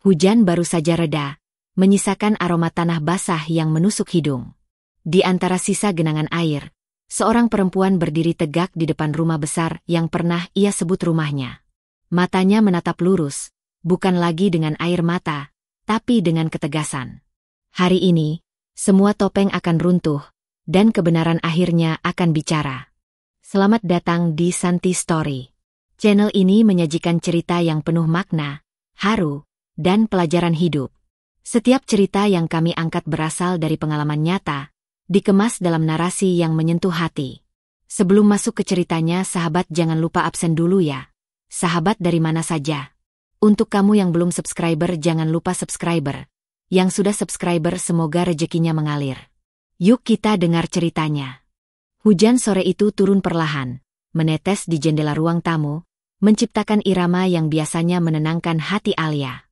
Hujan baru saja reda, menyisakan aroma tanah basah yang menusuk hidung. Di antara sisa genangan air, seorang perempuan berdiri tegak di depan rumah besar yang pernah ia sebut rumahnya. Matanya menatap lurus, bukan lagi dengan air mata, tapi dengan ketegasan. Hari ini, semua topeng akan runtuh, dan kebenaran akhirnya akan bicara. Selamat datang di Santi Story. Channel ini menyajikan cerita yang penuh makna, haru, dan pelajaran hidup. Setiap cerita yang kami angkat berasal dari pengalaman nyata, dikemas dalam narasi yang menyentuh hati. Sebelum masuk ke ceritanya, sahabat jangan lupa absen dulu ya. Sahabat dari mana saja. Untuk kamu yang belum subscriber jangan lupa subscriber. Yang sudah subscriber semoga rezekinya mengalir. Yuk kita dengar ceritanya. Hujan sore itu turun perlahan, menetes di jendela ruang tamu, menciptakan irama yang biasanya menenangkan hati Alia.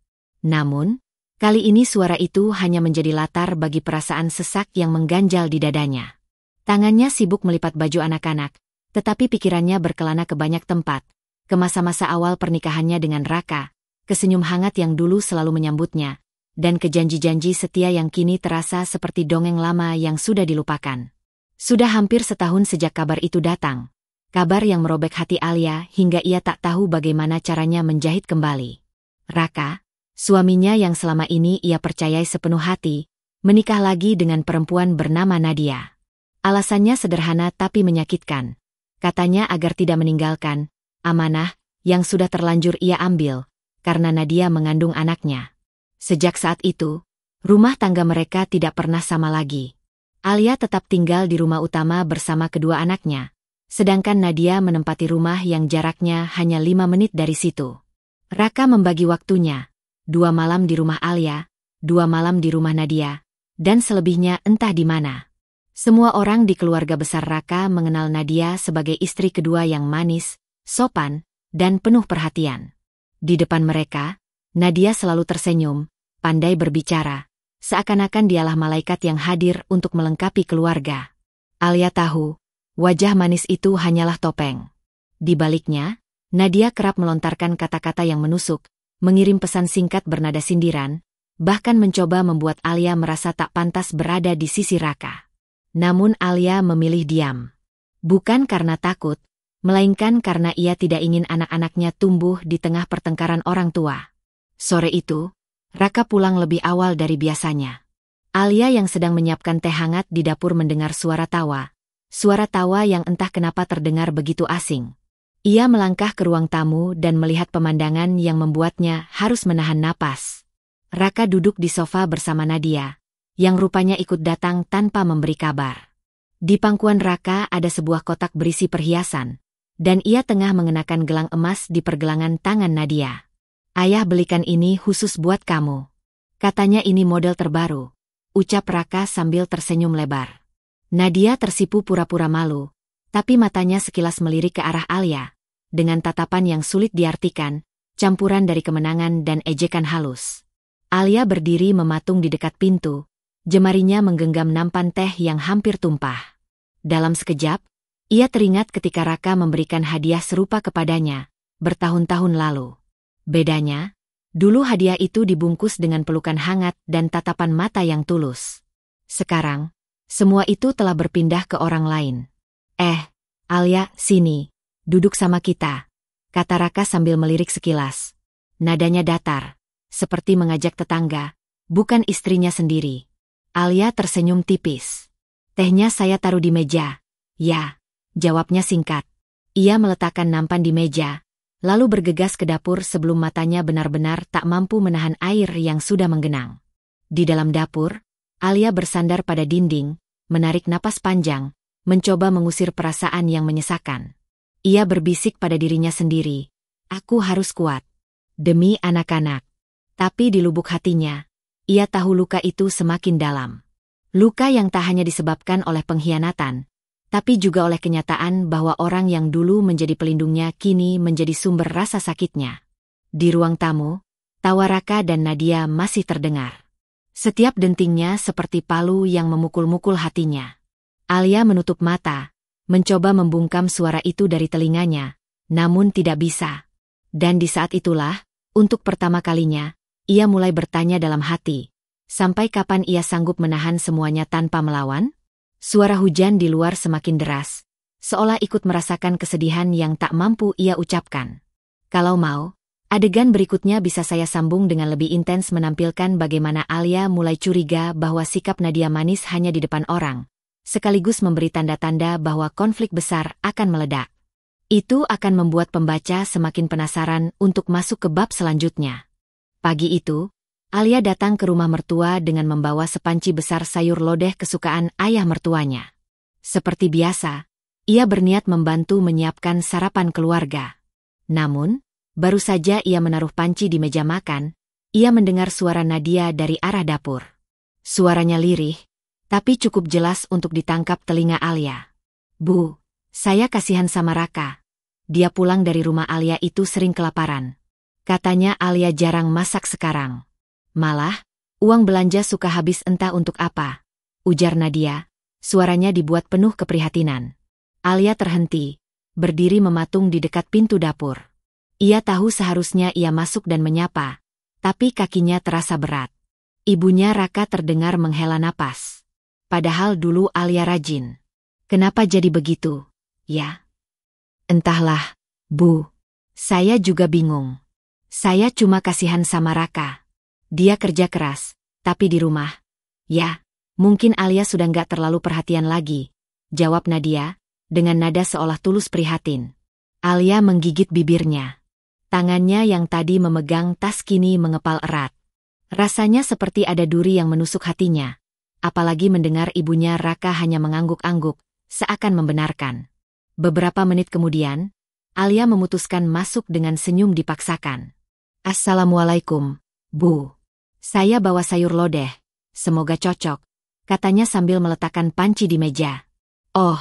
Namun, kali ini suara itu hanya menjadi latar bagi perasaan sesak yang mengganjal di dadanya. Tangannya sibuk melipat baju anak-anak, tetapi pikirannya berkelana ke banyak tempat, ke masa-masa awal pernikahannya dengan Raka, ke senyum hangat yang dulu selalu menyambutnya, dan ke janji-janji setia yang kini terasa seperti dongeng lama yang sudah dilupakan. Sudah hampir setahun sejak kabar itu datang, kabar yang merobek hati Alia hingga ia tak tahu bagaimana caranya menjahit kembali. Raka, suaminya yang selama ini ia percayai sepenuh hati, menikah lagi dengan perempuan bernama Nadia. Alasannya sederhana tapi menyakitkan. Katanya agar tidak meninggalkan amanah yang sudah terlanjur ia ambil, karena Nadia mengandung anaknya. Sejak saat itu, rumah tangga mereka tidak pernah sama lagi. Alia tetap tinggal di rumah utama bersama kedua anaknya, sedangkan Nadia menempati rumah yang jaraknya hanya 5 menit dari situ. Raka membagi waktunya. 2 malam di rumah Alia, 2 malam di rumah Nadia, dan selebihnya entah di mana. Semua orang di keluarga besar Raka mengenal Nadia sebagai istri kedua yang manis, sopan, dan penuh perhatian. Di depan mereka, Nadia selalu tersenyum, pandai berbicara, seakan-akan dialah malaikat yang hadir untuk melengkapi keluarga. Alia tahu, wajah manis itu hanyalah topeng. Di baliknya, Nadia kerap melontarkan kata-kata yang menusuk, mengirim pesan singkat bernada sindiran, bahkan mencoba membuat Alia merasa tak pantas berada di sisi Raka. Namun Alia memilih diam. Bukan karena takut, melainkan karena ia tidak ingin anak-anaknya tumbuh di tengah pertengkaran orang tua. Sore itu, Raka pulang lebih awal dari biasanya. Alia yang sedang menyiapkan teh hangat di dapur mendengar suara tawa yang entah kenapa terdengar begitu asing. Ia melangkah ke ruang tamu dan melihat pemandangan yang membuatnya harus menahan napas. Raka duduk di sofa bersama Nadia, yang rupanya ikut datang tanpa memberi kabar. Di pangkuan Raka ada sebuah kotak berisi perhiasan, dan ia tengah mengenakan gelang emas di pergelangan tangan Nadia. "Ayah belikan ini khusus buat kamu. Katanya ini model terbaru," ucap Raka sambil tersenyum lebar. Nadia tersipu pura-pura malu, tapi matanya sekilas melirik ke arah Alia, dengan tatapan yang sulit diartikan, campuran dari kemenangan dan ejekan halus. Alia berdiri mematung di dekat pintu, jemarinya menggenggam nampan teh yang hampir tumpah. Dalam sekejap, ia teringat ketika Raka memberikan hadiah serupa kepadanya, bertahun-tahun lalu. Bedanya, dulu hadiah itu dibungkus dengan pelukan hangat dan tatapan mata yang tulus. Sekarang, semua itu telah berpindah ke orang lain. Alia, sini. Duduk sama kita," kata Raka sambil melirik sekilas. Nadanya datar, seperti mengajak tetangga, bukan istrinya sendiri. Alia tersenyum tipis. "Tehnya saya taruh di meja." "Ya," jawabnya singkat. Ia meletakkan nampan di meja, lalu bergegas ke dapur sebelum matanya benar-benar tak mampu menahan air yang sudah menggenang. Di dalam dapur, Alia bersandar pada dinding, menarik napas panjang, mencoba mengusir perasaan yang menyesakan. Ia berbisik pada dirinya sendiri, "Aku harus kuat. Demi anak-anak." Tapi di lubuk hatinya, ia tahu luka itu semakin dalam. Luka yang tak hanya disebabkan oleh pengkhianatan, tapi juga oleh kenyataan bahwa orang yang dulu menjadi pelindungnya kini menjadi sumber rasa sakitnya. Di ruang tamu, tawa Raka dan Nadia masih terdengar. Setiap dentingnya seperti palu yang memukul-mukul hatinya. Alia menutup mata, mencoba membungkam suara itu dari telinganya, namun tidak bisa. Dan di saat itulah, untuk pertama kalinya, Ia mulai bertanya dalam hati. Sampai kapan ia sanggup menahan semuanya tanpa melawan? Suara hujan di luar semakin deras, seolah ikut merasakan kesedihan yang tak mampu ia ucapkan. Kalau mau, adegan berikutnya bisa saya sambung dengan lebih intens menampilkan bagaimana Alia mulai curiga bahwa sikap Nadia manis hanya di depan orang, sekaligus memberi tanda-tanda bahwa konflik besar akan meledak. Itu akan membuat pembaca semakin penasaran untuk masuk ke bab selanjutnya. Pagi itu, Alia datang ke rumah mertua dengan membawa sepanci besar sayur lodeh kesukaan ayah mertuanya. Seperti biasa, ia berniat membantu menyiapkan sarapan keluarga. Namun, baru saja ia menaruh panci di meja makan, ia mendengar suara Nadia dari arah dapur. Suaranya lirih, tapi cukup jelas untuk ditangkap telinga Alia. "Bu, saya kasihan sama Raka. Dia pulang dari rumah Alia itu sering kelaparan. Katanya Alia jarang masak sekarang. Malah, uang belanja suka habis entah untuk apa," ujar Nadia. Suaranya dibuat penuh keprihatinan. Alia terhenti, berdiri mematung di dekat pintu dapur. Ia tahu seharusnya ia masuk dan menyapa, tapi kakinya terasa berat. Ibunya Raka terdengar menghela napas. Padahal dulu Alia rajin. "Kenapa jadi begitu, ya?" "Entahlah, Bu. Saya juga bingung. Saya cuma kasihan sama Raka. Dia kerja keras, tapi di rumah. Ya, mungkin Alia sudah nggak terlalu perhatian lagi," jawab Nadia, dengan nada seolah tulus prihatin. Alia menggigit bibirnya. Tangannya yang tadi memegang tas kini mengepal erat. Rasanya seperti ada duri yang menusuk hatinya. Apalagi mendengar ibunya Raka hanya mengangguk-angguk, seakan membenarkan. Beberapa menit kemudian, Alia memutuskan masuk dengan senyum dipaksakan. "Assalamualaikum, Bu. Saya bawa sayur lodeh, semoga cocok," katanya sambil meletakkan panci di meja. "Oh,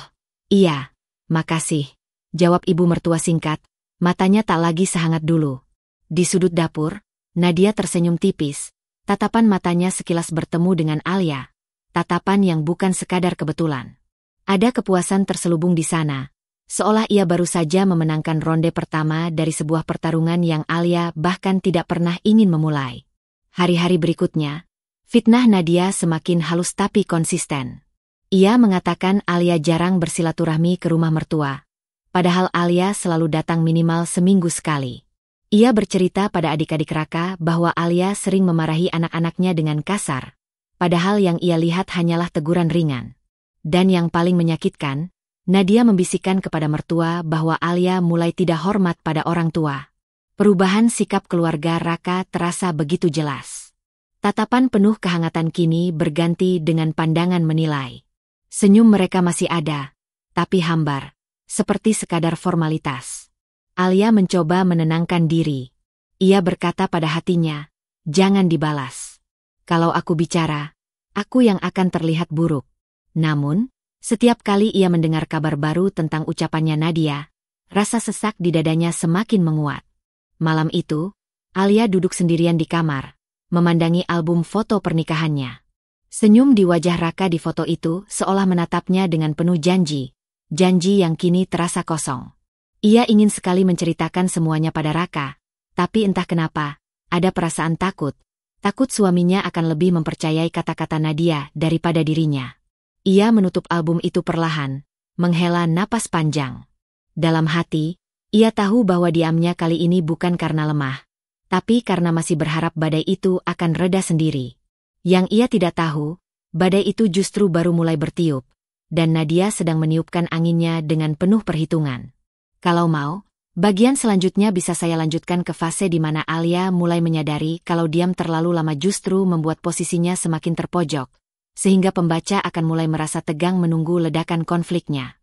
iya, makasih," jawab ibu mertua singkat, matanya tak lagi sehangat dulu. Di sudut dapur, Nadia tersenyum tipis, tatapan matanya sekilas bertemu dengan Alia, tatapan yang bukan sekadar kebetulan. Ada kepuasan terselubung di sana, seolah ia baru saja memenangkan ronde pertama dari sebuah pertarungan yang Alia bahkan tidak pernah ingin memulai. Hari-hari berikutnya, fitnah Nadia semakin halus tapi konsisten. Ia mengatakan Alia jarang bersilaturahmi ke rumah mertua, padahal Alia selalu datang minimal seminggu sekali. Ia bercerita pada adik-adik Raka bahwa Alia sering memarahi anak-anaknya dengan kasar, padahal yang ia lihat hanyalah teguran ringan. Dan yang paling menyakitkan, Nadia membisikkan kepada mertua bahwa Alia mulai tidak hormat pada orang tua. Perubahan sikap keluarga Raka terasa begitu jelas. Tatapan penuh kehangatan kini berganti dengan pandangan menilai. Senyum mereka masih ada, tapi hambar, seperti sekadar formalitas. Alia mencoba menenangkan diri. Ia berkata pada hatinya, "Jangan dibalas. Kalau aku bicara, aku yang akan terlihat buruk." Namun, setiap kali ia mendengar kabar baru tentang ucapannya Nadia, rasa sesak di dadanya semakin menguat. Malam itu, Alia duduk sendirian di kamar, memandangi album foto pernikahannya. Senyum di wajah Raka di foto itu seolah menatapnya dengan penuh janji yang kini terasa kosong. Ia ingin sekali menceritakan semuanya pada Raka, tapi entah kenapa, ada perasaan takut suaminya akan lebih mempercayai kata-kata Nadia daripada dirinya. Ia menutup album itu perlahan, menghela napas panjang. Dalam hati, ia tahu bahwa diamnya kali ini bukan karena lemah, tapi karena masih berharap badai itu akan reda sendiri. Yang ia tidak tahu, badai itu justru baru mulai bertiup, dan Nadia sedang meniupkan anginnya dengan penuh perhitungan. Kalau mau, bagian selanjutnya bisa saya lanjutkan ke fase di mana Alia mulai menyadari kalau diam terlalu lama justru membuat posisinya semakin terpojok, sehingga pembaca akan mulai merasa tegang menunggu ledakan konfliknya.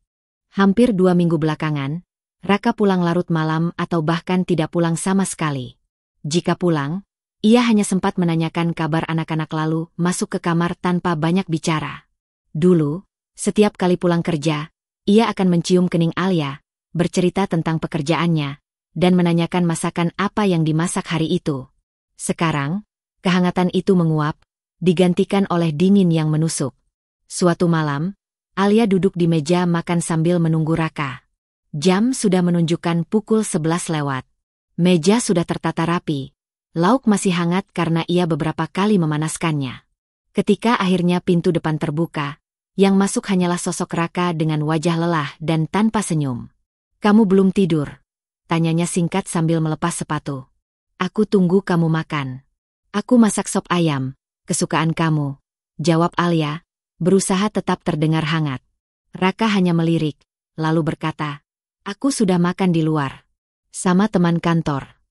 Hampir 2 minggu belakangan, Raka pulang larut malam atau bahkan tidak pulang sama sekali. Jika pulang, ia hanya sempat menanyakan kabar anak-anak lalu masuk ke kamar tanpa banyak bicara. Dulu, setiap kali pulang kerja, ia akan mencium kening Alia, bercerita tentang pekerjaannya, dan menanyakan masakan apa yang dimasak hari itu. Sekarang, kehangatan itu menguap, digantikan oleh dingin yang menusuk. Suatu malam, Alia duduk di meja makan sambil menunggu Raka. Jam sudah menunjukkan pukul 11 lewat. Meja sudah tertata rapi, Lauk masih hangat karena ia beberapa kali memanaskannya. Ketika akhirnya pintu depan terbuka, yang masuk hanyalah sosok Raka dengan wajah lelah dan tanpa senyum. "Kamu belum tidur?" tanyanya singkat sambil melepas sepatu. "Aku tunggu kamu makan." "Aku masak sop ayam, kesukaan kamu," jawab Alia, berusaha tetap terdengar hangat. Raka hanya melirik, lalu berkata, "Aku sudah makan di luar. Sama teman kantor."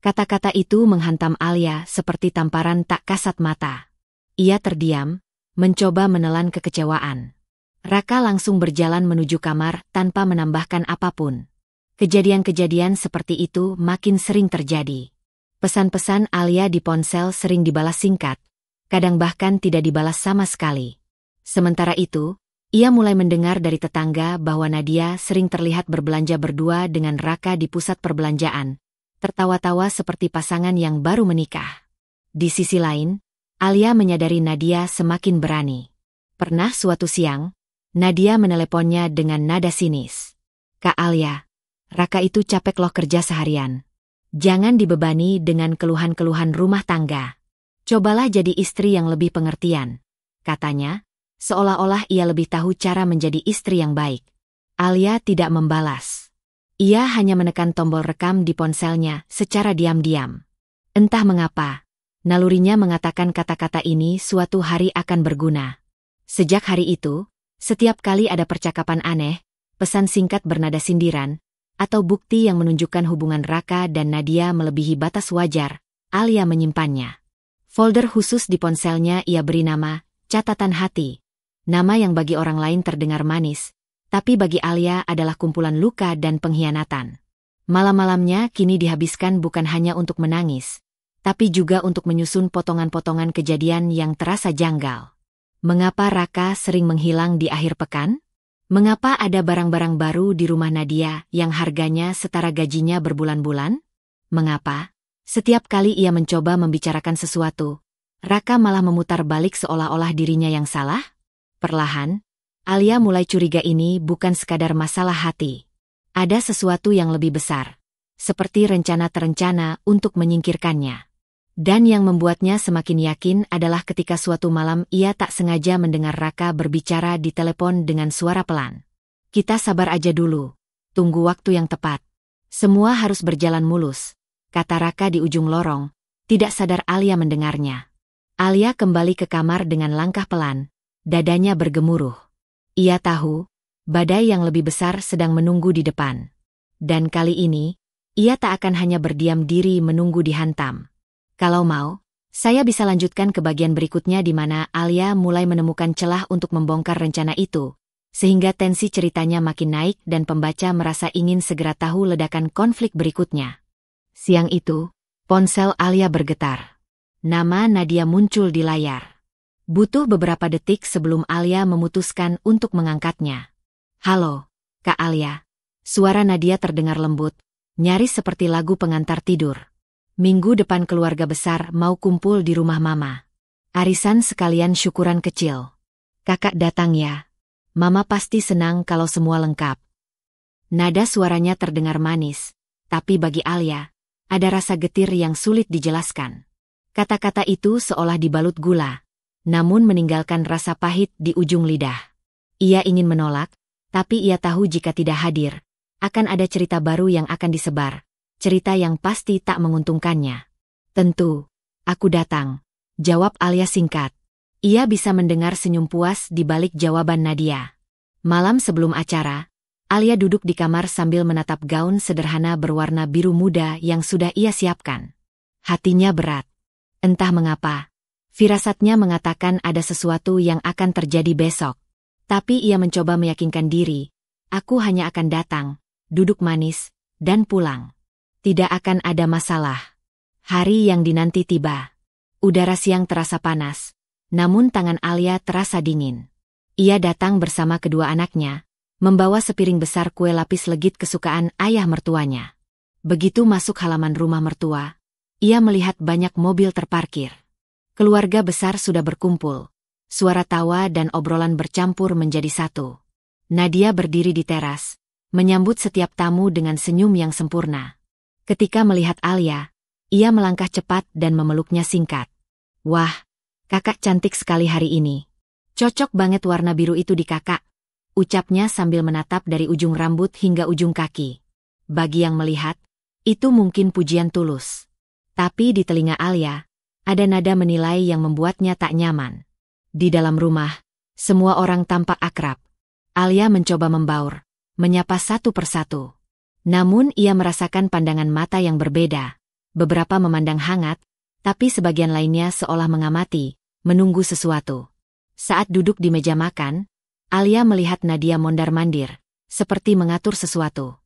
Kata-kata itu menghantam Alia seperti tamparan tak kasat mata. Ia terdiam, mencoba menelan kekecewaan. Raka langsung berjalan menuju kamar tanpa menambahkan apapun. Kejadian-kejadian seperti itu makin sering terjadi. Pesan-pesan Alia di ponsel sering dibalas singkat, kadang bahkan tidak dibalas sama sekali. Sementara itu, ia mulai mendengar dari tetangga bahwa Nadia sering terlihat berbelanja berdua dengan Raka di pusat perbelanjaan, tertawa-tawa seperti pasangan yang baru menikah. Di sisi lain, Alia menyadari Nadia semakin berani. Pernah suatu siang, Nadia meneleponnya dengan nada sinis. "Kak Alia, Raka itu capek loh kerja seharian. Jangan dibebani dengan keluhan-keluhan rumah tangga. Cobalah jadi istri yang lebih pengertian," katanya, seolah-olah ia lebih tahu cara menjadi istri yang baik. Alia tidak membalas. Ia hanya menekan tombol rekam di ponselnya secara diam-diam. Entah mengapa, nalurinya mengatakan kata-kata ini suatu hari akan berguna. Sejak hari itu, setiap kali ada percakapan aneh, pesan singkat bernada sindiran, atau bukti yang menunjukkan hubungan Raka dan Nadia melebihi batas wajar, Alia menyimpannya. Folder khusus di ponselnya ia beri nama, "Catatan Hati." Nama yang bagi orang lain terdengar manis, tapi bagi Alia adalah kumpulan luka dan pengkhianatan. Malam-malamnya kini dihabiskan bukan hanya untuk menangis, tapi juga untuk menyusun potongan-potongan kejadian yang terasa janggal. Mengapa Raka sering menghilang di akhir pekan? Mengapa ada barang-barang baru di rumah Nadia yang harganya setara gajinya berbulan-bulan? Mengapa setiap kali ia mencoba membicarakan sesuatu, Raka malah memutar balik seolah-olah dirinya yang salah? Perlahan, Alia mulai curiga ini bukan sekadar masalah hati. Ada sesuatu yang lebih besar, seperti rencana terencana untuk menyingkirkannya. Dan yang membuatnya semakin yakin adalah ketika suatu malam ia tak sengaja mendengar Raka berbicara di telepon dengan suara pelan. "Kita sabar aja dulu, tunggu waktu yang tepat. Semua harus berjalan mulus," kata Raka di ujung lorong, tidak sadar Alia mendengarnya. Alia kembali ke kamar dengan langkah pelan, dadanya bergemuruh. Ia tahu, badai yang lebih besar sedang menunggu di depan. Dan kali ini, ia tak akan hanya berdiam diri menunggu dihantam. Kalau mau, saya bisa lanjutkan ke bagian berikutnya di mana Alia mulai menemukan celah untuk membongkar rencana itu, sehingga tensi ceritanya makin naik dan pembaca merasa ingin segera tahu ledakan konflik berikutnya. Siang itu, ponsel Alia bergetar. Nama Nadia muncul di layar. Butuh beberapa detik sebelum Alia memutuskan untuk mengangkatnya. "Halo, Kak Alia." Suara Nadia terdengar lembut, nyaris seperti lagu pengantar tidur. "Minggu depan keluarga besar mau kumpul di rumah Mama. Arisan sekalian syukuran kecil. Kakak datang ya. Mama pasti senang kalau semua lengkap." Nada suaranya terdengar manis, tapi bagi Alia, ada rasa getir yang sulit dijelaskan. Kata-kata itu seolah dibalut gula, namun meninggalkan rasa pahit di ujung lidah. Ia ingin menolak, tapi ia tahu jika tidak hadir, akan ada cerita baru yang akan disebar, cerita yang pasti tak menguntungkannya. "Tentu, aku datang," jawab Alia singkat. Ia bisa mendengar senyum puas di balik jawaban Nadia. Malam sebelum acara, Alia duduk di kamar sambil menatap gaun sederhana berwarna biru muda yang sudah ia siapkan. Hatinya berat. Entah mengapa, firasatnya mengatakan ada sesuatu yang akan terjadi besok. Tapi ia mencoba meyakinkan diri, "Aku hanya akan datang, duduk manis, dan pulang. Tidak akan ada masalah." Hari yang dinanti tiba. Udara siang terasa panas, namun tangan Alia terasa dingin. Ia datang bersama kedua anaknya, membawa sepiring besar kue lapis legit kesukaan ayah mertuanya. Begitu masuk halaman rumah mertua, ia melihat banyak mobil terparkir. Keluarga besar sudah berkumpul. Suara tawa dan obrolan bercampur menjadi satu. Nadia berdiri di teras, menyambut setiap tamu dengan senyum yang sempurna. Ketika melihat Alia, Ia melangkah cepat dan memeluknya singkat. Wah, kakak cantik sekali hari ini. Cocok banget warna biru itu di kakak, ucapnya sambil menatap dari ujung rambut hingga ujung kaki. Bagi yang melihat, itu mungkin pujian tulus. Tapi di telinga Alia, ada nada menilai yang membuatnya tak nyaman. Di dalam rumah, semua orang tampak akrab. Alia mencoba membaur, menyapa satu persatu. Namun ia merasakan pandangan mata yang berbeda. Beberapa memandang hangat, tapi sebagian lainnya seolah mengamati, menunggu sesuatu. Saat duduk di meja makan, Alia melihat Nadia mondar-mandir, seperti mengatur sesuatu.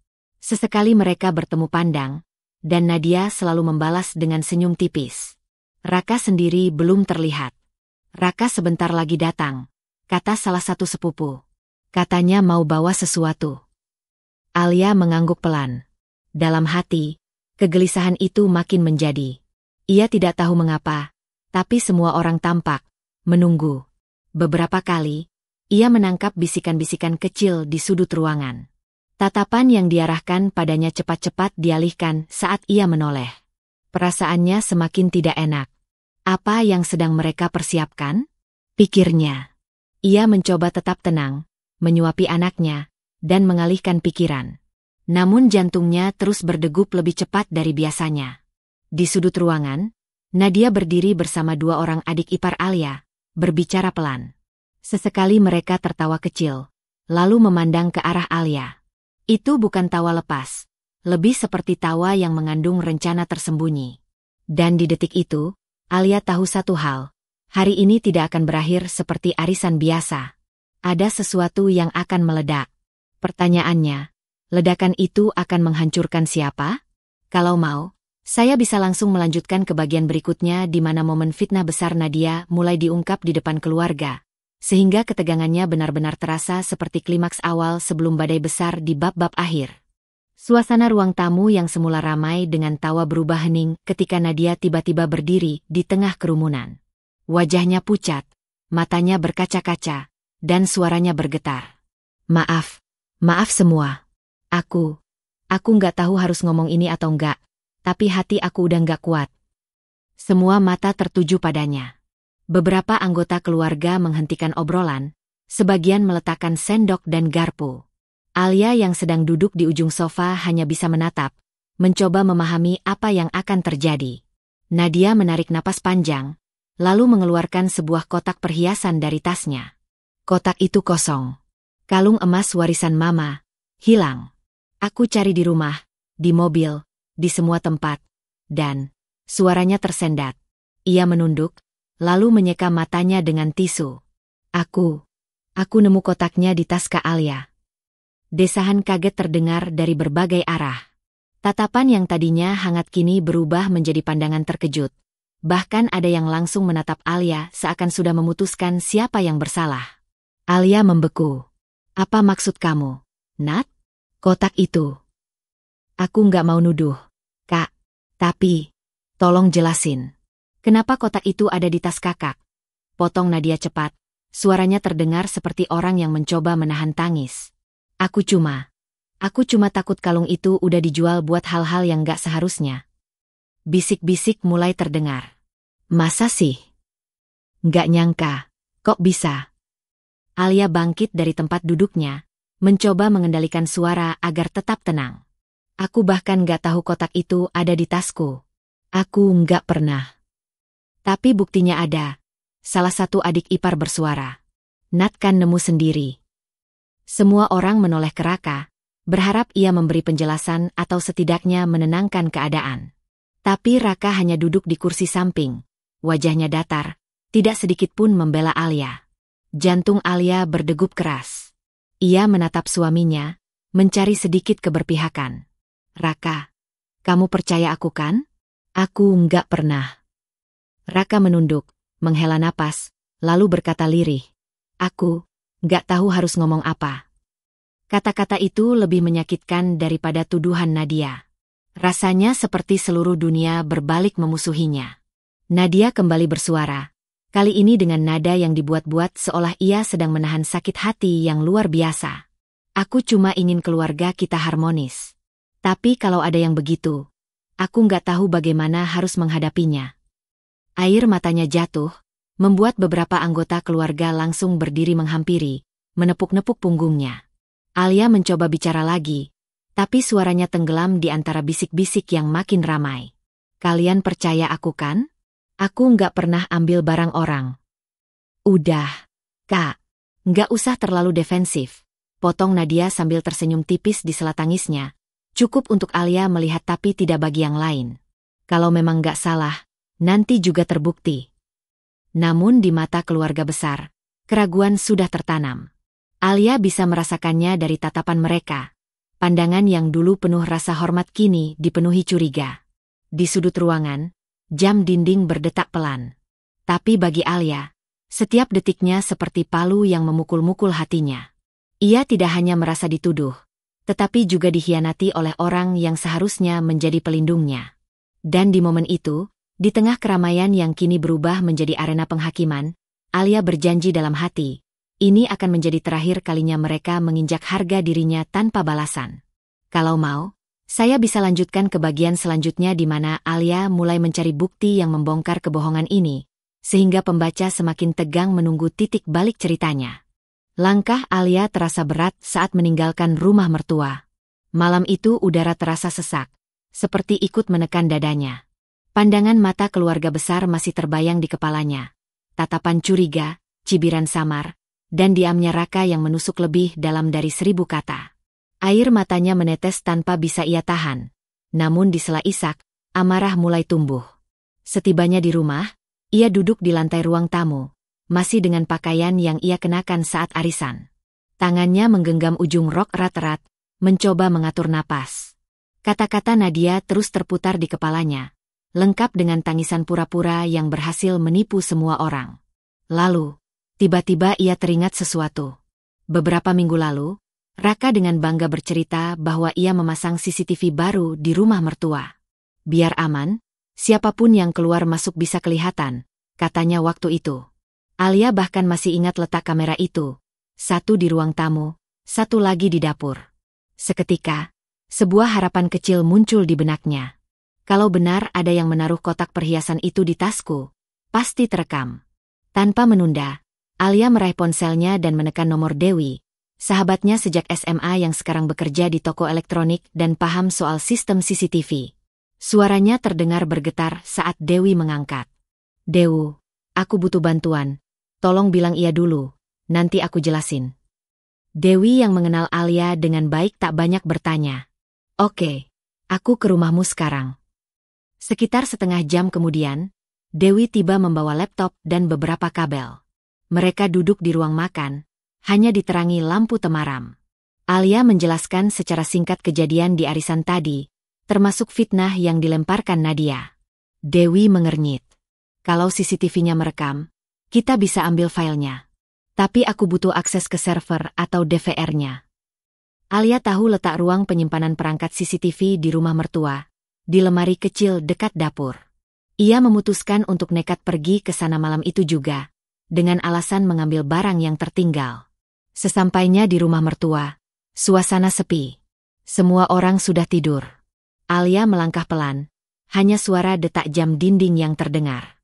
Sesekali mereka bertemu pandang, dan Nadia selalu membalas dengan senyum tipis. Raka sendiri belum terlihat. Raka sebentar lagi datang, kata salah satu sepupu. Katanya mau bawa sesuatu. Alia mengangguk pelan. Dalam hati, kegelisahan itu makin menjadi. Ia tidak tahu mengapa, tapi semua orang tampak menunggu. Beberapa kali, ia menangkap bisikan-bisikan kecil di sudut ruangan. Tatapan yang diarahkan padanya cepat-cepat dialihkan saat ia menoleh. Perasaannya semakin tidak enak. Apa yang sedang mereka persiapkan? Pikirnya. Ia mencoba tetap tenang, menyuapi anaknya, dan mengalihkan pikiran. Namun jantungnya terus berdegup lebih cepat dari biasanya. Di sudut ruangan, Nadia berdiri bersama dua orang adik ipar Alia, berbicara pelan. Sesekali mereka tertawa kecil, lalu memandang ke arah Alia. Itu bukan tawa lepas, lebih seperti tawa yang mengandung rencana tersembunyi. Dan di detik itu, Alia tahu satu hal, hari ini tidak akan berakhir seperti arisan biasa. Ada sesuatu yang akan meledak. Pertanyaannya, ledakan itu akan menghancurkan siapa? Kalau mau, saya bisa langsung melanjutkan ke bagian berikutnya di mana momen fitnah besar Nadia mulai diungkap di depan keluarga, sehingga ketegangannya benar-benar terasa seperti klimaks awal sebelum badai besar di bab-bab akhir. Suasana ruang tamu yang semula ramai dengan tawa berubah hening ketika Nadia tiba-tiba berdiri di tengah kerumunan. Wajahnya pucat, matanya berkaca-kaca, dan suaranya bergetar. Maaf semua. Aku nggak tahu harus ngomong ini atau enggak, tapi hati aku udah nggak kuat. Semua mata tertuju padanya. Beberapa anggota keluarga menghentikan obrolan, sebagian meletakkan sendok dan garpu. Alia yang sedang duduk di ujung sofa hanya bisa menatap, mencoba memahami apa yang akan terjadi. Nadia menarik napas panjang, lalu mengeluarkan sebuah kotak perhiasan dari tasnya. Kotak itu kosong. Kalung emas warisan mama, hilang. Aku cari di rumah, di mobil, di semua tempat, dan suaranya tersendat. Ia menunduk, lalu menyeka matanya dengan tisu. Aku nemu kotaknya di tas Kak Alia. Desahan kaget terdengar dari berbagai arah. Tatapan yang tadinya hangat kini berubah menjadi pandangan terkejut. Bahkan ada yang langsung menatap Alia seakan sudah memutuskan siapa yang bersalah. Alia membeku. Apa maksud kamu, Nat? Kotak itu. Aku nggak mau nuduh, Kak. Tapi, tolong jelasin. Kenapa kotak itu ada di tas kakak? Potong Nadia cepat. Suaranya terdengar seperti orang yang mencoba menahan tangis. Aku cuma takut kalung itu udah dijual buat hal-hal yang nggak seharusnya. Bisik-bisik mulai terdengar. Masa sih? Nggak nyangka, kok bisa? Alia bangkit dari tempat duduknya, mencoba mengendalikan suara agar tetap tenang. Aku bahkan nggak tahu kotak itu ada di tasku. Aku nggak pernah. Tapi buktinya ada. Salah satu adik ipar bersuara. Nat kan nemu sendiri. Semua orang menoleh ke Raka, berharap ia memberi penjelasan atau setidaknya menenangkan keadaan. Tapi Raka hanya duduk di kursi samping. Wajahnya datar, tidak sedikit pun membela Alia. Jantung Alia berdegup keras. Ia menatap suaminya, mencari sedikit keberpihakan. Raka, kamu percaya aku kan? Aku nggak pernah. Raka menunduk, menghela napas, lalu berkata lirih. Aku nggak tahu harus ngomong apa. Kata-kata itu lebih menyakitkan daripada tuduhan Nadia. Rasanya seperti seluruh dunia berbalik memusuhinya. Nadia kembali bersuara, kali ini dengan nada yang dibuat-buat seolah ia sedang menahan sakit hati yang luar biasa. Aku cuma ingin keluarga kita harmonis. Tapi kalau ada yang begitu, Aku nggak tahu bagaimana harus menghadapinya. Air matanya jatuh, membuat beberapa anggota keluarga langsung berdiri menghampiri, menepuk-nepuk punggungnya. Alia mencoba bicara lagi, tapi suaranya tenggelam di antara bisik-bisik yang makin ramai. Kalian percaya aku kan? Aku nggak pernah ambil barang orang. Udah, Kak. Nggak usah terlalu defensif, potong Nadia sambil tersenyum tipis di sela tangisnya. Cukup untuk Alia melihat tapi tidak bagi yang lain. Kalau memang nggak salah, nanti juga terbukti. Namun di mata keluarga besar, keraguan sudah tertanam. Alia bisa merasakannya dari tatapan mereka. Pandangan yang dulu penuh rasa hormat kini dipenuhi curiga. Di sudut ruangan, jam dinding berdetak pelan. Tapi bagi Alia, setiap detiknya seperti palu yang memukul-mukul hatinya. Ia tidak hanya merasa dituduh, tetapi juga dikhianati oleh orang yang seharusnya menjadi pelindungnya. Dan di momen itu, di tengah keramaian yang kini berubah menjadi arena penghakiman, Alia berjanji dalam hati, ini akan menjadi terakhir kalinya mereka menginjak harga dirinya tanpa balasan. Kalau mau, saya bisa lanjutkan ke bagian selanjutnya di mana Alia mulai mencari bukti yang membongkar kebohongan ini, sehingga pembaca semakin tegang menunggu titik balik ceritanya. Langkah Alia terasa berat saat meninggalkan rumah mertua. Malam itu udara terasa sesak, seperti ikut menekan dadanya. Pandangan mata keluarga besar masih terbayang di kepalanya. Tatapan curiga, cibiran samar, dan diamnya Raka yang menusuk lebih dalam dari 1000 kata. Air matanya menetes tanpa bisa ia tahan. Namun di sela isak, amarah mulai tumbuh. Setibanya di rumah, ia duduk di lantai ruang tamu, masih dengan pakaian yang ia kenakan saat arisan. Tangannya menggenggam ujung rok erat-erat, mencoba mengatur napas. Kata-kata Nadia terus terputar di kepalanya, lengkap dengan tangisan pura-pura yang berhasil menipu semua orang. Lalu, tiba-tiba ia teringat sesuatu. Beberapa minggu lalu, Raka dengan bangga bercerita bahwa ia memasang CCTV baru di rumah mertua. Biar aman, siapapun yang keluar masuk bisa kelihatan, katanya waktu itu. Alia bahkan masih ingat letak kamera itu. Satu di ruang tamu, satu lagi di dapur. Seketika, sebuah harapan kecil muncul di benaknya. Kalau benar ada yang menaruh kotak perhiasan itu di tasku, pasti terekam. Tanpa menunda, Alia meraih ponselnya dan menekan nomor Dewi, sahabatnya sejak SMA yang sekarang bekerja di toko elektronik dan paham soal sistem CCTV. Suaranya terdengar bergetar saat Dewi mengangkat. Dewu, aku butuh bantuan. Tolong bilang iya dulu, nanti aku jelasin. Dewi yang mengenal Alia dengan baik tak banyak bertanya. Oke, aku ke rumahmu sekarang. Sekitar setengah jam kemudian, Dewi tiba membawa laptop dan beberapa kabel. Mereka duduk di ruang makan, hanya diterangi lampu temaram. Alia menjelaskan secara singkat kejadian di arisan tadi, termasuk fitnah yang dilemparkan Nadia. Dewi mengernyit. Kalau CCTV-nya merekam, kita bisa ambil filenya. Tapi aku butuh akses ke server atau DVR-nya. Alia tahu letak ruang penyimpanan perangkat CCTV di rumah mertua, di lemari kecil dekat dapur. Ia memutuskan untuk nekat pergi ke sana malam itu juga, dengan alasan mengambil barang yang tertinggal. Sesampainya di rumah mertua, suasana sepi. Semua orang sudah tidur. Alia melangkah pelan, hanya suara detak jam dinding yang terdengar.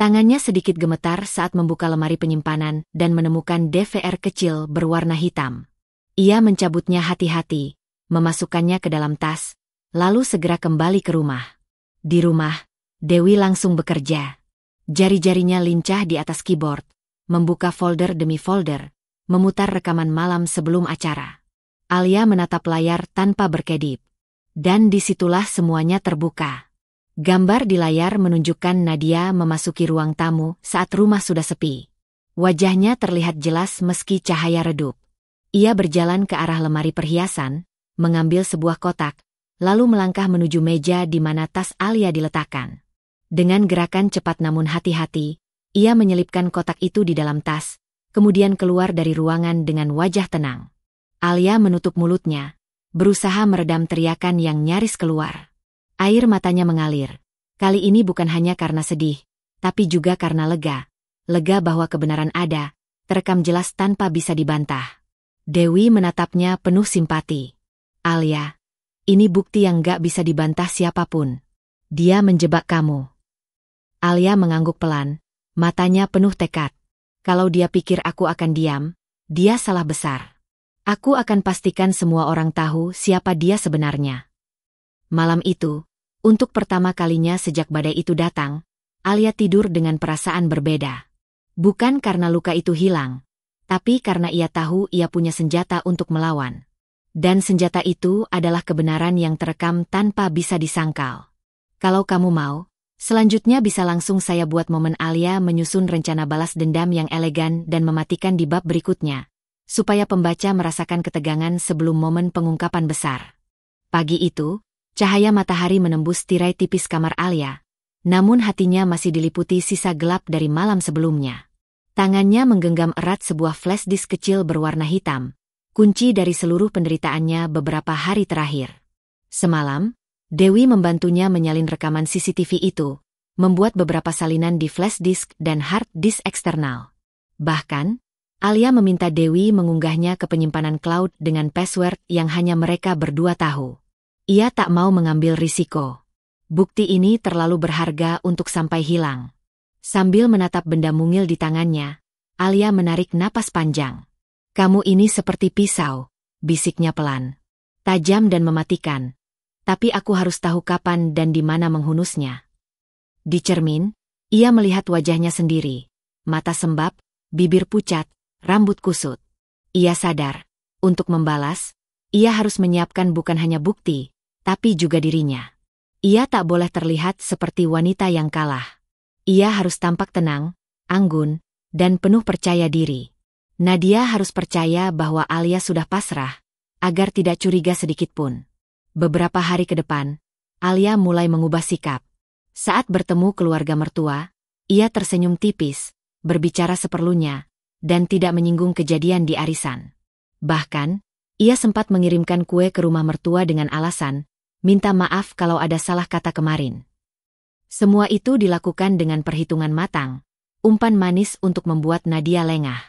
Tangannya sedikit gemetar saat membuka lemari penyimpanan dan menemukan DVR kecil berwarna hitam. Ia mencabutnya hati-hati, memasukkannya ke dalam tas, lalu segera kembali ke rumah. Di rumah, Dewi langsung bekerja. Jari-jarinya lincah di atas keyboard, membuka folder demi folder, memutar rekaman malam sebelum acara. Alia menatap layar tanpa berkedip. Dan disitulah semuanya terbuka. Gambar di layar menunjukkan Nadia memasuki ruang tamu saat rumah sudah sepi. Wajahnya terlihat jelas meski cahaya redup. Ia berjalan ke arah lemari perhiasan, mengambil sebuah kotak, lalu melangkah menuju meja di mana tas Alia diletakkan. Dengan gerakan cepat namun hati-hati, ia menyelipkan kotak itu di dalam tas, kemudian keluar dari ruangan dengan wajah tenang. Alia menutup mulutnya, berusaha meredam teriakan yang nyaris keluar. Air matanya mengalir. Kali ini bukan hanya karena sedih, tapi juga karena lega. Lega bahwa kebenaran ada, terekam jelas tanpa bisa dibantah. Dewi menatapnya penuh simpati. Alia, ini bukti yang gak bisa dibantah siapapun. Dia menjebak kamu. Alia mengangguk pelan, matanya penuh tekad. Kalau dia pikir aku akan diam, dia salah besar. Aku akan pastikan semua orang tahu siapa dia sebenarnya. Malam itu, untuk pertama kalinya sejak badai itu datang, Alia tidur dengan perasaan berbeda. Bukan karena luka itu hilang, tapi karena ia tahu ia punya senjata untuk melawan. Dan senjata itu adalah kebenaran yang terekam tanpa bisa disangkal. Kalau kamu mau, selanjutnya bisa langsung saya buat momen Alia menyusun rencana balas dendam yang elegan dan mematikan di bab berikutnya, supaya pembaca merasakan ketegangan sebelum momen pengungkapan besar. Pagi itu, cahaya matahari menembus tirai tipis kamar Alia, namun hatinya masih diliputi sisa gelap dari malam sebelumnya. Tangannya menggenggam erat sebuah flash disk kecil berwarna hitam, kunci dari seluruh penderitaannya beberapa hari terakhir. Semalam, Dewi membantunya menyalin rekaman CCTV itu, membuat beberapa salinan di flash disk dan hard disk eksternal. Bahkan, Alia meminta Dewi mengunggahnya ke penyimpanan cloud dengan password yang hanya mereka berdua tahu. Ia tak mau mengambil risiko. Bukti ini terlalu berharga untuk sampai hilang. Sambil menatap benda mungil di tangannya, Alia menarik napas panjang. Kamu ini seperti pisau, bisiknya pelan. Tajam dan mematikan. Tapi aku harus tahu kapan dan di mana menghunusnya. Di cermin, ia melihat wajahnya sendiri. Mata sembab, bibir pucat, rambut kusut. Ia sadar, untuk membalas, ia harus menyiapkan bukan hanya bukti, tapi juga dirinya. Ia tak boleh terlihat seperti wanita yang kalah. Ia harus tampak tenang, anggun, dan penuh percaya diri. Nadia harus percaya bahwa Alia sudah pasrah, agar tidak curiga sedikitpun. Beberapa hari ke depan, Alia mulai mengubah sikap. Saat bertemu keluarga mertua, ia tersenyum tipis, berbicara seperlunya, dan tidak menyinggung kejadian di arisan. Bahkan, ia sempat mengirimkan kue ke rumah mertua dengan alasan, minta maaf kalau ada salah kata kemarin. Semua itu dilakukan dengan perhitungan matang, umpan manis untuk membuat Nadia lengah.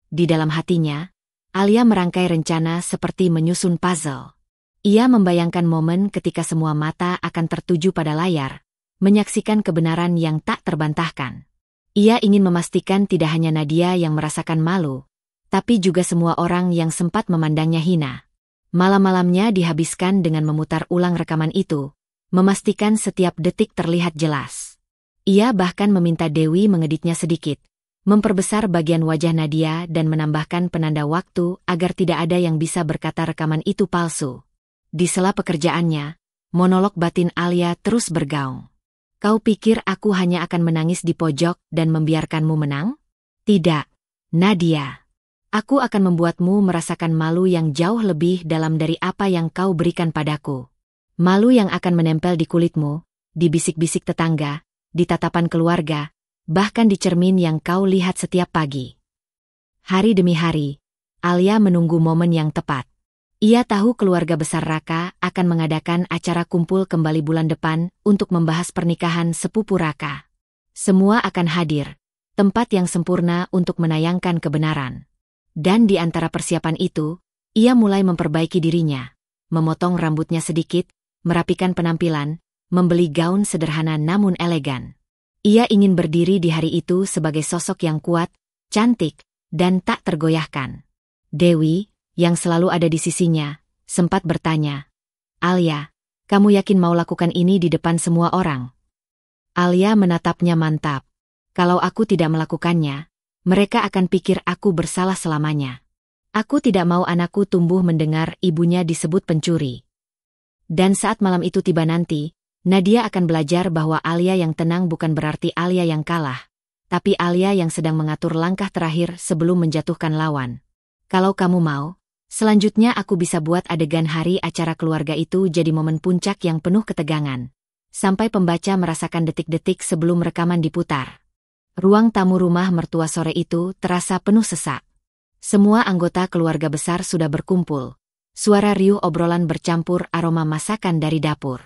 Di dalam hatinya, Alia merangkai rencana seperti menyusun puzzle. Ia membayangkan momen ketika semua mata akan tertuju pada layar, menyaksikan kebenaran yang tak terbantahkan. Ia ingin memastikan tidak hanya Nadia yang merasakan malu, tapi juga semua orang yang sempat memandangnya hina. Malam-malamnya dihabiskan dengan memutar ulang rekaman itu, memastikan setiap detik terlihat jelas. Ia bahkan meminta Dewi mengeditnya sedikit, memperbesar bagian wajah Nadia dan menambahkan penanda waktu agar tidak ada yang bisa berkata rekaman itu palsu. Di sela pekerjaannya, monolog batin Alia terus bergaung. Kau pikir aku hanya akan menangis di pojok dan membiarkanmu menang? Tidak, Nadia. Aku akan membuatmu merasakan malu yang jauh lebih dalam dari apa yang kau berikan padaku. Malu yang akan menempel di kulitmu, di bisik-bisik tetangga, di tatapan keluarga, bahkan di cermin yang kau lihat setiap pagi. Hari demi hari, Alia menunggu momen yang tepat. Ia tahu keluarga besar Raka akan mengadakan acara kumpul kembali bulan depan untuk membahas pernikahan sepupu Raka. Semua akan hadir, tempat yang sempurna untuk menayangkan kebenaran. Dan di antara persiapan itu, ia mulai memperbaiki dirinya, memotong rambutnya sedikit, merapikan penampilan, membeli gaun sederhana namun elegan. Ia ingin berdiri di hari itu sebagai sosok yang kuat, cantik, dan tak tergoyahkan. Dewi, yang selalu ada di sisinya, sempat bertanya, Alia, kamu yakin mau lakukan ini di depan semua orang? Alia menatapnya mantap. Kalau aku tidak melakukannya, mereka akan pikir aku bersalah selamanya. Aku tidak mau anakku tumbuh mendengar ibunya disebut pencuri. Dan saat malam itu tiba nanti, Nadia akan belajar bahwa Alia yang tenang bukan berarti Alia yang kalah, tapi Alia yang sedang mengatur langkah terakhir sebelum menjatuhkan lawan. Kalau kamu mau, selanjutnya aku bisa buat adegan hari acara keluarga itu jadi momen puncak yang penuh ketegangan, sampai pembaca merasakan detik-detik sebelum rekaman diputar. Ruang tamu rumah mertua sore itu terasa penuh sesak. Semua anggota keluarga besar sudah berkumpul. Suara riuh obrolan bercampur aroma masakan dari dapur.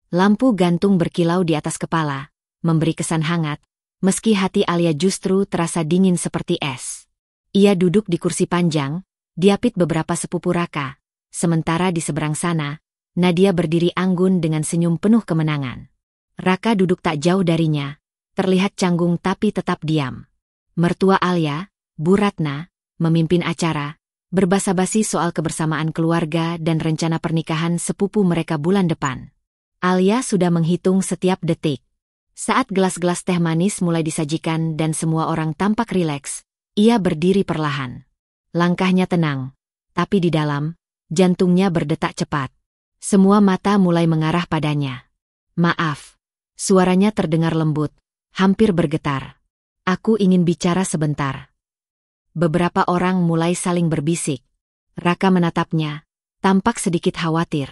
Lampu gantung berkilau di atas kepala, memberi kesan hangat, meski hati Alia justru terasa dingin seperti es. Ia duduk di kursi panjang, diapit beberapa sepupu Raka, sementara di seberang sana, Nadia berdiri anggun dengan senyum penuh kemenangan. Raka duduk tak jauh darinya, terlihat canggung tapi tetap diam. Mertua Alia, Bu Ratna, memimpin acara, berbasa-basi soal kebersamaan keluarga dan rencana pernikahan sepupu mereka bulan depan. Alia sudah menghitung setiap detik. Saat gelas-gelas teh manis mulai disajikan dan semua orang tampak rileks, ia berdiri perlahan. Langkahnya tenang, tapi di dalam, jantungnya berdetak cepat. Semua mata mulai mengarah padanya. "Maaf." Suaranya terdengar lembut, hampir bergetar. "Aku ingin bicara sebentar." Beberapa orang mulai saling berbisik. Raka menatapnya, tampak sedikit khawatir.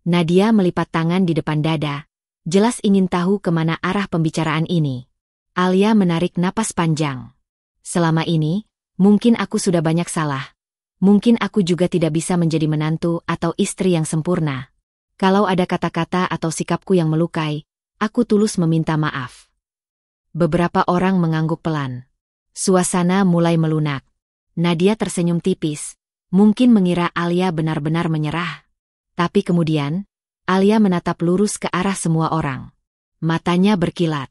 Nadia melipat tangan di depan dada, jelas ingin tahu kemana arah pembicaraan ini. Alia menarik napas panjang. "Selama ini, mungkin aku sudah banyak salah. Mungkin aku juga tidak bisa menjadi menantu atau istri yang sempurna. Kalau ada kata-kata atau sikapku yang melukai, aku tulus meminta maaf." Beberapa orang mengangguk pelan. Suasana mulai melunak. Nadia tersenyum tipis, mungkin mengira Alia benar-benar menyerah. Tapi kemudian, Alia menatap lurus ke arah semua orang. Matanya berkilat.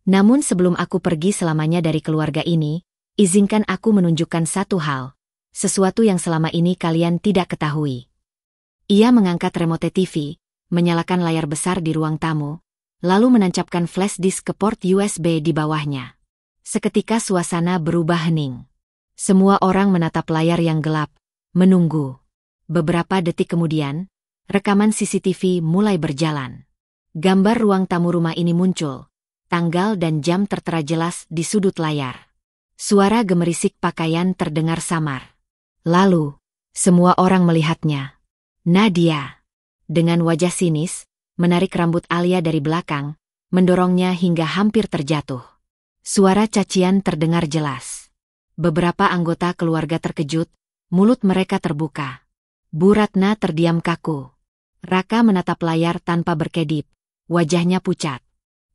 "Namun sebelum aku pergi selamanya dari keluarga ini, izinkan aku menunjukkan satu hal. Sesuatu yang selama ini kalian tidak ketahui." Ia mengangkat remote TV, menyalakan layar besar di ruang tamu, lalu menancapkan flash disk ke port USB di bawahnya. Seketika suasana berubah hening. Semua orang menatap layar yang gelap, menunggu. Beberapa detik kemudian, rekaman CCTV mulai berjalan. Gambar ruang tamu rumah ini muncul. Tanggal dan jam tertera jelas di sudut layar. Suara gemerisik pakaian terdengar samar. Lalu, semua orang melihatnya. Nadia, dengan wajah sinis, menarik rambut Alia dari belakang, mendorongnya hingga hampir terjatuh. Suara cacian terdengar jelas. Beberapa anggota keluarga terkejut, mulut mereka terbuka. Bu Ratna terdiam kaku. Raka menatap layar tanpa berkedip, wajahnya pucat.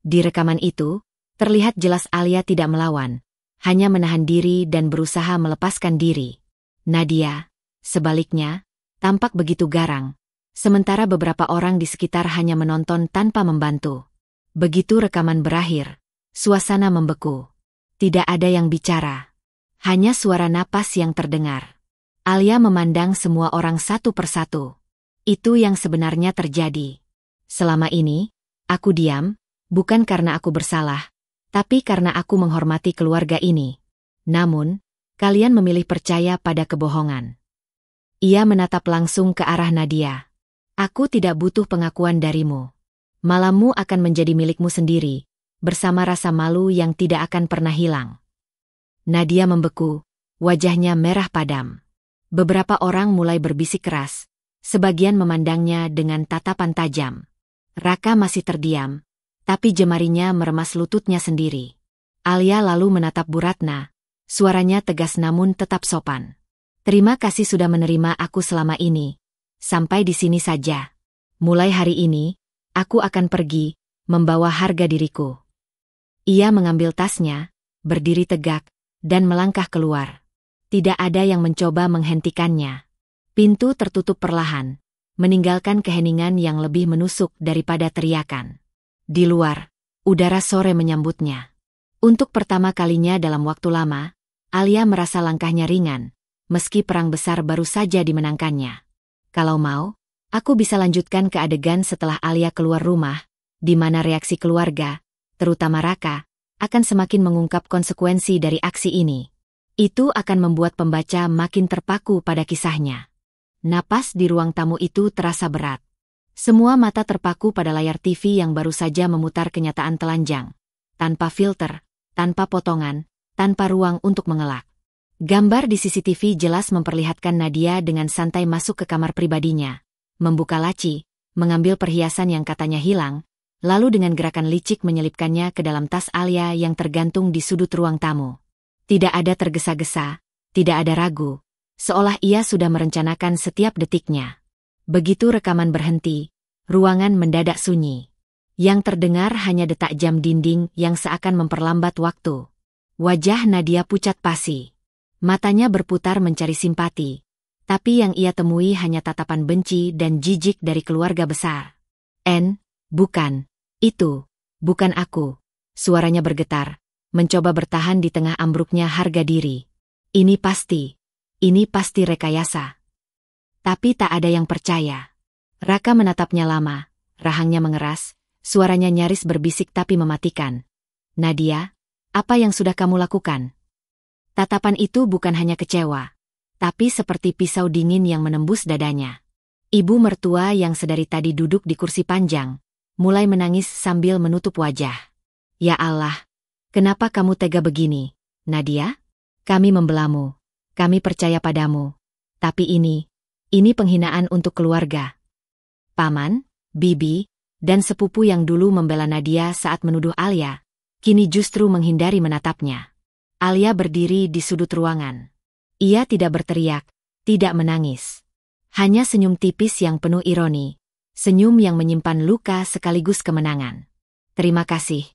Di rekaman itu, terlihat jelas Alia tidak melawan, hanya menahan diri dan berusaha melepaskan diri. Nadia, sebaliknya, tampak begitu garang, sementara beberapa orang di sekitar hanya menonton tanpa membantu. Begitu rekaman berakhir, suasana membeku. Tidak ada yang bicara. Hanya suara napas yang terdengar. Alia memandang semua orang satu persatu. Itu yang sebenarnya terjadi. Selama ini, aku diam, bukan karena aku bersalah, tapi karena aku menghormati keluarga ini. Namun, kalian memilih percaya pada kebohongan. Ia menatap langsung ke arah Nadia. "Aku tidak butuh pengakuan darimu. Malammu akan menjadi milikmu sendiri, bersama rasa malu yang tidak akan pernah hilang." Nadia membeku, wajahnya merah padam. Beberapa orang mulai berbisik keras, sebagian memandangnya dengan tatapan tajam. Raka masih terdiam, tapi jemarinya meremas lututnya sendiri. Alia lalu menatap Bu Ratna, suaranya tegas namun tetap sopan. "Terima kasih sudah menerima aku selama ini. Sampai di sini saja. Mulai hari ini, aku akan pergi, membawa harga diriku." Ia mengambil tasnya, berdiri tegak, dan melangkah keluar. Tidak ada yang mencoba menghentikannya. Pintu tertutup perlahan, meninggalkan keheningan yang lebih menusuk daripada teriakan. Di luar, udara sore menyambutnya. Untuk pertama kalinya dalam waktu lama, Alia merasa langkahnya ringan, meski perang besar baru saja dimenangkannya. Kalau mau, aku bisa lanjutkan ke adegan setelah Alia keluar rumah, di mana reaksi keluarga, terutama Raka, akan semakin mengungkap konsekuensi dari aksi ini. Itu akan membuat pembaca makin terpaku pada kisahnya. Napas di ruang tamu itu terasa berat. Semua mata terpaku pada layar TV yang baru saja memutar kenyataan telanjang. Tanpa filter, tanpa potongan, tanpa ruang untuk mengelak. Gambar di CCTV jelas memperlihatkan Nadia dengan santai masuk ke kamar pribadinya, membuka laci, mengambil perhiasan yang katanya hilang, lalu dengan gerakan licik menyelipkannya ke dalam tas Alia yang tergantung di sudut ruang tamu. Tidak ada tergesa-gesa, tidak ada ragu, seolah ia sudah merencanakan setiap detiknya. Begitu rekaman berhenti, ruangan mendadak sunyi. Yang terdengar hanya detak jam dinding yang seakan memperlambat waktu. Wajah Nadia pucat pasi. Matanya berputar mencari simpati, tapi yang ia temui hanya tatapan benci dan jijik dari keluarga besar. Bukan, itu. Bukan aku. Suaranya bergetar, mencoba bertahan di tengah ambruknya harga diri. Ini pasti rekayasa. Tapi tak ada yang percaya. Raka menatapnya lama, rahangnya mengeras, suaranya nyaris berbisik tapi mematikan. Nadia, apa yang sudah kamu lakukan? Tatapan itu bukan hanya kecewa, tapi seperti pisau dingin yang menembus dadanya. Ibu mertua yang sedari tadi duduk di kursi panjang, mulai menangis sambil menutup wajah. Ya Allah, kenapa kamu tega begini, Nadia? Kami membelamu, kami percaya padamu. Tapi ini penghinaan untuk keluarga. Paman, bibi, dan sepupu yang dulu membela Nadia saat menuduh Alia, kini justru menghindari menatapnya. Alia berdiri di sudut ruangan. Ia tidak berteriak, tidak menangis. Hanya senyum tipis yang penuh ironi, senyum yang menyimpan luka sekaligus kemenangan. Terima kasih,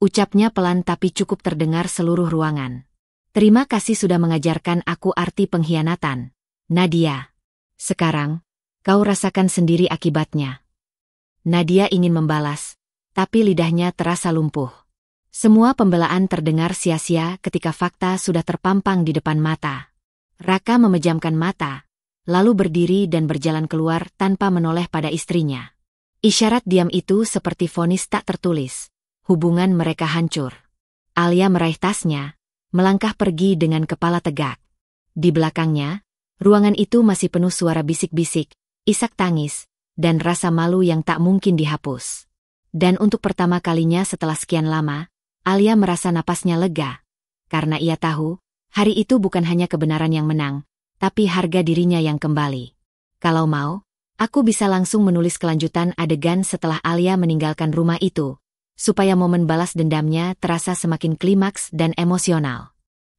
ucapnya pelan tapi cukup terdengar seluruh ruangan. Terima kasih sudah mengajarkan aku arti pengkhianatan, Nadia. Sekarang, kau rasakan sendiri akibatnya. Nadia ingin membalas, tapi lidahnya terasa lumpuh. Semua pembelaan terdengar sia-sia ketika fakta sudah terpampang di depan mata. Raka memejamkan mata, lalu berdiri dan berjalan keluar tanpa menoleh pada istrinya. Isyarat diam itu seperti vonis tak tertulis. Hubungan mereka hancur. Alia meraih tasnya, melangkah pergi dengan kepala tegak. Di belakangnya, ruangan itu masih penuh suara bisik-bisik, isak tangis, dan rasa malu yang tak mungkin dihapus. Dan untuk pertama kalinya setelah sekian lama, Alia merasa napasnya lega. Karena ia tahu, hari itu bukan hanya kebenaran yang menang, tapi harga dirinya yang kembali. Kalau mau, aku bisa langsung menulis kelanjutan adegan setelah Alia meninggalkan rumah itu, supaya momen balas dendamnya terasa semakin klimaks dan emosional.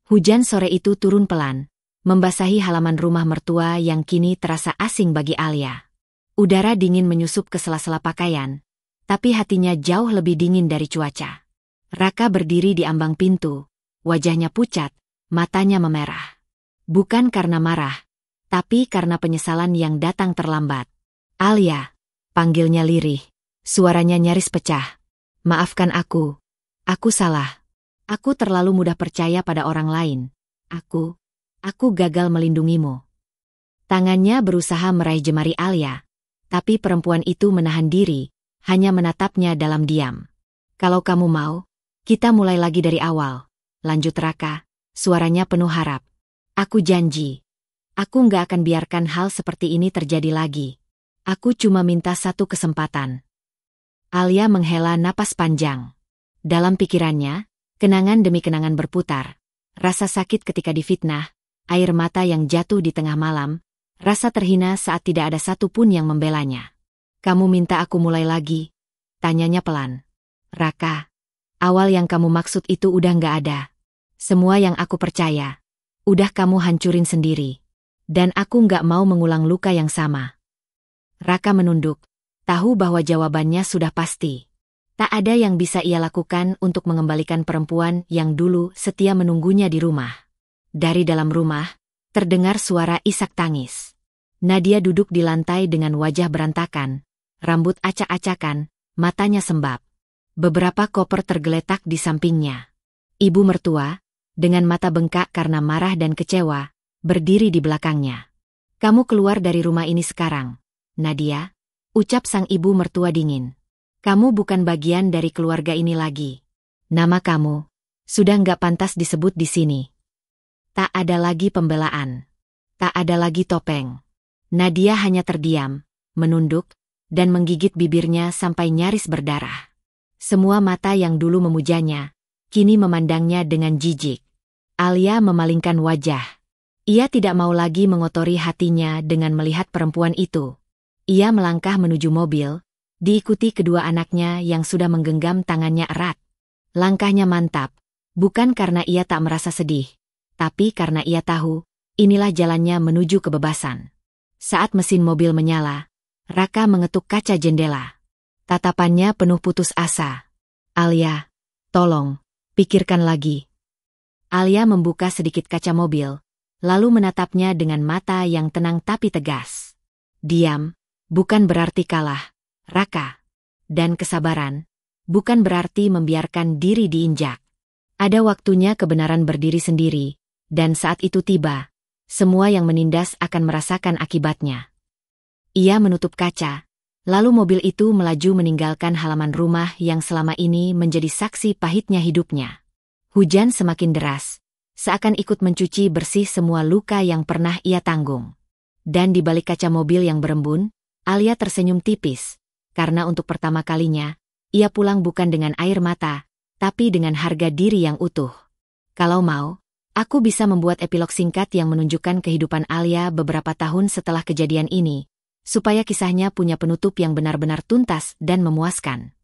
Hujan sore itu turun pelan, membasahi halaman rumah mertua yang kini terasa asing bagi Alia. Udara dingin menyusup ke sela-sela pakaian, tapi hatinya jauh lebih dingin dari cuaca. Raka berdiri di ambang pintu, wajahnya pucat, matanya memerah. Bukan karena marah, tapi karena penyesalan yang datang terlambat. Alia, panggilnya lirih, suaranya nyaris pecah. Maafkan aku salah. Aku terlalu mudah percaya pada orang lain. Aku gagal melindungimu. Tangannya berusaha meraih jemari Alia, tapi perempuan itu menahan diri, hanya menatapnya dalam diam. Kalau kamu mau, kita mulai lagi dari awal, lanjut Raka, suaranya penuh harap. Aku janji, aku nggak akan biarkan hal seperti ini terjadi lagi. Aku cuma minta satu kesempatan. Alia menghela napas panjang. Dalam pikirannya, kenangan demi kenangan berputar. Rasa sakit ketika difitnah, air mata yang jatuh di tengah malam, rasa terhina saat tidak ada satupun yang membelanya. Kamu minta aku mulai lagi? Tanyanya pelan. Raka, awal yang kamu maksud itu udah nggak ada. Semua yang aku percaya, udah kamu hancurin sendiri. Dan aku nggak mau mengulang luka yang sama. Raka menunduk, tahu bahwa jawabannya sudah pasti. Tak ada yang bisa ia lakukan untuk mengembalikan perempuan yang dulu setia menunggunya di rumah. Dari dalam rumah, terdengar suara isak tangis. Nadia duduk di lantai dengan wajah berantakan, rambut acak-acakan, matanya sembab. Beberapa koper tergeletak di sampingnya. Ibu mertua, dengan mata bengkak karena marah dan kecewa, berdiri di belakangnya. Kamu keluar dari rumah ini sekarang, Nadia, ucap sang ibu mertua dingin. Kamu bukan bagian dari keluarga ini lagi. Nama kamu sudah nggak pantas disebut di sini. Tak ada lagi pembelaan. Tak ada lagi topeng. Nadia hanya terdiam, menunduk, dan menggigit bibirnya sampai nyaris berdarah. Semua mata yang dulu memujanya, kini memandangnya dengan jijik. Alia memalingkan wajah. Ia tidak mau lagi mengotori hatinya dengan melihat perempuan itu. Ia melangkah menuju mobil, diikuti kedua anaknya yang sudah menggenggam tangannya erat. Langkahnya mantap, bukan karena ia tak merasa sedih, tapi karena ia tahu, inilah jalannya menuju kebebasan. Saat mesin mobil menyala, Raka mengetuk kaca jendela. Tatapannya penuh putus asa. Alia, tolong, pikirkan lagi. Alia membuka sedikit kaca mobil, lalu menatapnya dengan mata yang tenang tapi tegas. Diam, bukan berarti kalah, Raka. Dan kesabaran, bukan berarti membiarkan diri diinjak. Ada waktunya kebenaran berdiri sendiri, dan saat itu tiba, semua yang menindas akan merasakan akibatnya. Ia menutup kaca, lalu mobil itu melaju meninggalkan halaman rumah yang selama ini menjadi saksi pahitnya hidupnya. Hujan semakin deras, seakan ikut mencuci bersih semua luka yang pernah ia tanggung. Dan di balik kaca mobil yang berembun, Alia tersenyum tipis, karena untuk pertama kalinya, ia pulang bukan dengan air mata, tapi dengan harga diri yang utuh. Kalau mau, aku bisa membuat epilog singkat yang menunjukkan kehidupan Alia beberapa tahun setelah kejadian ini, supaya kisahnya punya penutup yang benar-benar tuntas dan memuaskan.